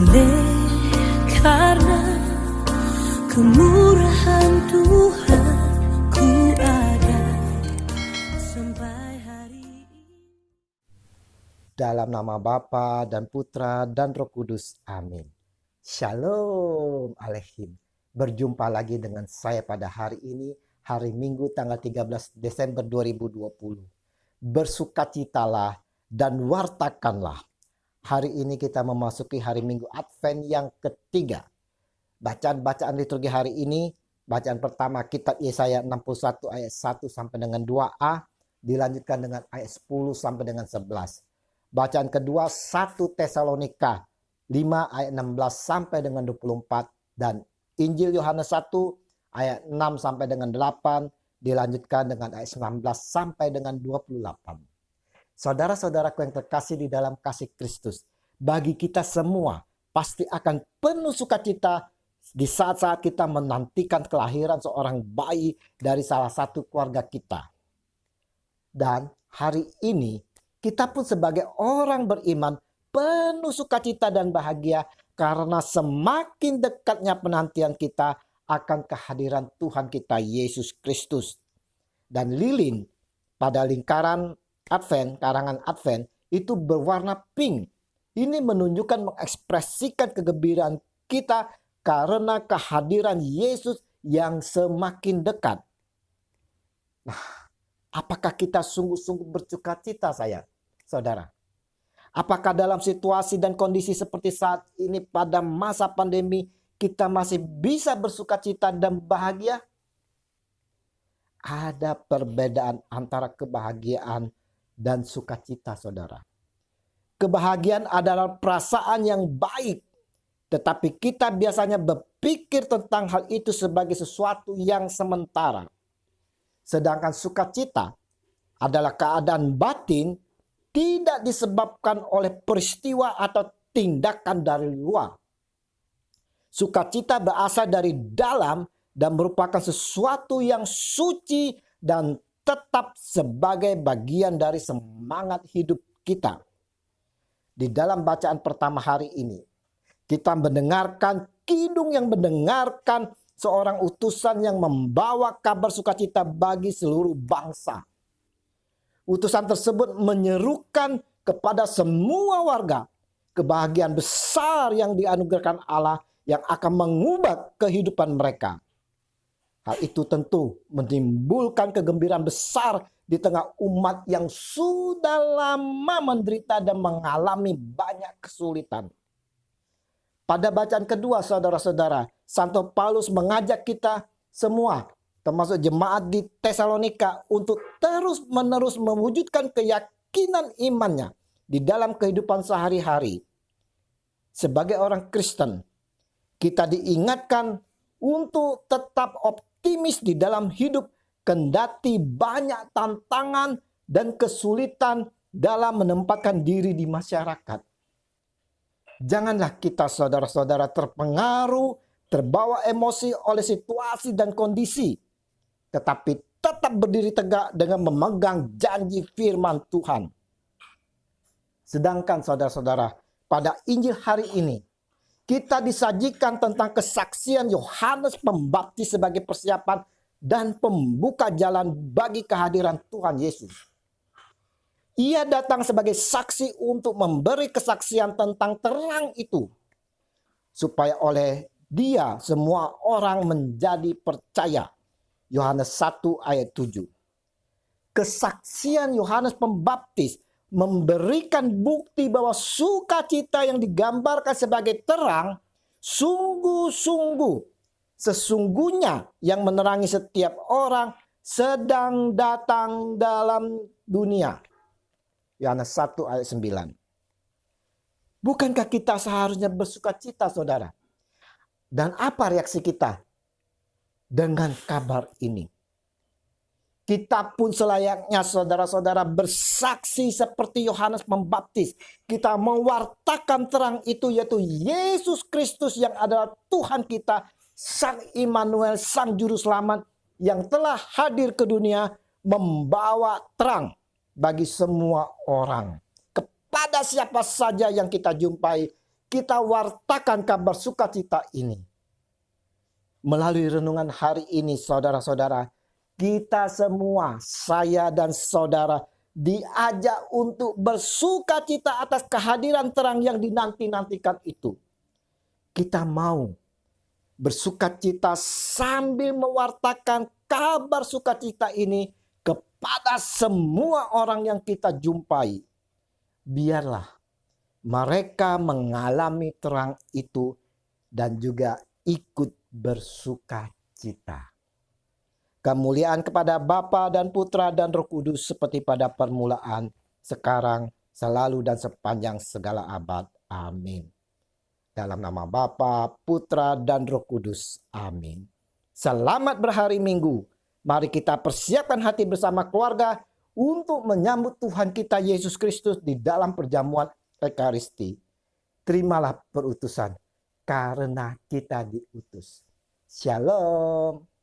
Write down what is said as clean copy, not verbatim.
Oleh karena kemurahan Tuhan ku ada sampai hari ini. Dalam nama Bapa dan Putra dan Roh Kudus. Amin. Shalom Aleihim. Berjumpa lagi dengan saya pada hari ini, hari Minggu tanggal 13 Desember 2020. Bersukacitalah dan wartakanlah. Hari ini kita memasuki hari Minggu Advent yang ketiga. Bacaan-bacaan liturgi hari ini, bacaan pertama kitab Yesaya 61 ayat 1 sampai dengan 2a, dilanjutkan dengan ayat 10 sampai dengan 11. Bacaan kedua 1 Tesalonika 5 ayat 16 sampai dengan 24 dan Injil Yohanes 1 ayat 6 sampai dengan 8 dilanjutkan dengan ayat 19 sampai dengan 28. Saudara-saudaraku yang terkasih di dalam kasih Kristus, bagi kita semua pasti akan penuh sukacita di saat-saat kita menantikan kelahiran seorang bayi dari salah satu keluarga kita. Dan hari ini kita pun sebagai orang beriman penuh sukacita dan bahagia karena semakin dekatnya penantian kita akan kehadiran Tuhan kita Yesus Kristus. Dan lilin pada lingkaran Advent, karangan Advent itu berwarna pink. Ini menunjukkan mengekspresikan kegembiraan kita karena kehadiran Yesus yang semakin dekat. Nah, apakah kita sungguh-sungguh bersukacita saudara? Apakah dalam situasi dan kondisi seperti saat ini pada masa pandemi kita masih bisa bersukacita dan bahagia? Ada perbedaan antara kebahagiaan dan sukacita, saudara. Kebahagiaan adalah perasaan yang baik, tetapi kita biasanya berpikir tentang hal itu sebagai sesuatu yang sementara. Sedangkan sukacita adalah keadaan batin, tidak disebabkan oleh peristiwa atau tindakan dari luar. Sukacita berasal dari dalam dan merupakan sesuatu yang suci dan tetap sebagai bagian dari semangat hidup kita. Di dalam bacaan pertama hari ini, kita mendengarkan kidung yang mendengarkan seorang utusan yang membawa kabar sukacita bagi seluruh bangsa. Utusan tersebut menyerukan kepada semua warga kebahagiaan besar yang dianugerahkan Allah yang akan mengubah kehidupan mereka. Hal itu tentu menimbulkan kegembiraan besar di tengah umat yang sudah lama menderita dan mengalami banyak kesulitan. Pada bacaan kedua, saudara-saudara, Santo Paulus mengajak kita semua, termasuk jemaat di Tesalonika, untuk terus-menerus mewujudkan keyakinan imannya di dalam kehidupan sehari-hari. Sebagai orang Kristen, kita diingatkan untuk tetap optimis di dalam hidup kendati banyak tantangan dan kesulitan dalam menempatkan diri di masyarakat. Janganlah kita saudara-saudara terpengaruh, terbawa emosi oleh situasi dan kondisi, tetapi tetap berdiri tegak dengan memegang janji firman Tuhan. Sedangkan saudara-saudara, pada Injil hari ini, kita disajikan tentang kesaksian Yohanes Pembaptis sebagai persiapan dan pembuka jalan bagi kehadiran Tuhan Yesus. Ia datang sebagai saksi untuk memberi kesaksian tentang terang itu, supaya oleh dia semua orang menjadi percaya. Yohanes 1 ayat 7. Kesaksian Yohanes Pembaptis memberikan bukti bahwa sukacita yang digambarkan sebagai terang sesungguhnya yang menerangi setiap orang sedang datang dalam dunia. Yohanes 1 ayat 9. Bukankah kita seharusnya bersukacita, saudara? Dan apa reaksi kita dengan kabar ini? Kita pun selayaknya saudara-saudara bersaksi seperti Yohanes Pembaptis. Kita mewartakan terang itu, yaitu Yesus Kristus yang adalah Tuhan kita, Sang Immanuel, Sang Juru Selamat yang telah hadir ke dunia membawa terang bagi semua orang. Kepada siapa saja yang kita jumpai, kita wartakan kabar sukacita ini. Melalui renungan hari ini, saudara-saudara, kita semua, saya dan saudara, diajak untuk bersukacita atas kehadiran terang yang dinanti-nantikan itu. Kita mau bersukacita sambil mewartakan kabar sukacita ini kepada semua orang yang kita jumpai. Biarlah mereka mengalami terang itu dan juga ikut bersukacita. Kemuliaan kepada Bapa dan Putra dan Roh Kudus seperti pada permulaan, sekarang, selalu dan sepanjang segala abad. Amin. Dalam nama Bapa, Putra dan Roh Kudus. Amin. Selamat berhari Minggu. Mari kita persiapkan hati bersama keluarga untuk menyambut Tuhan kita Yesus Kristus di dalam perjamuan Ekaristi. Terimalah perutusan karena kita diutus. Shalom.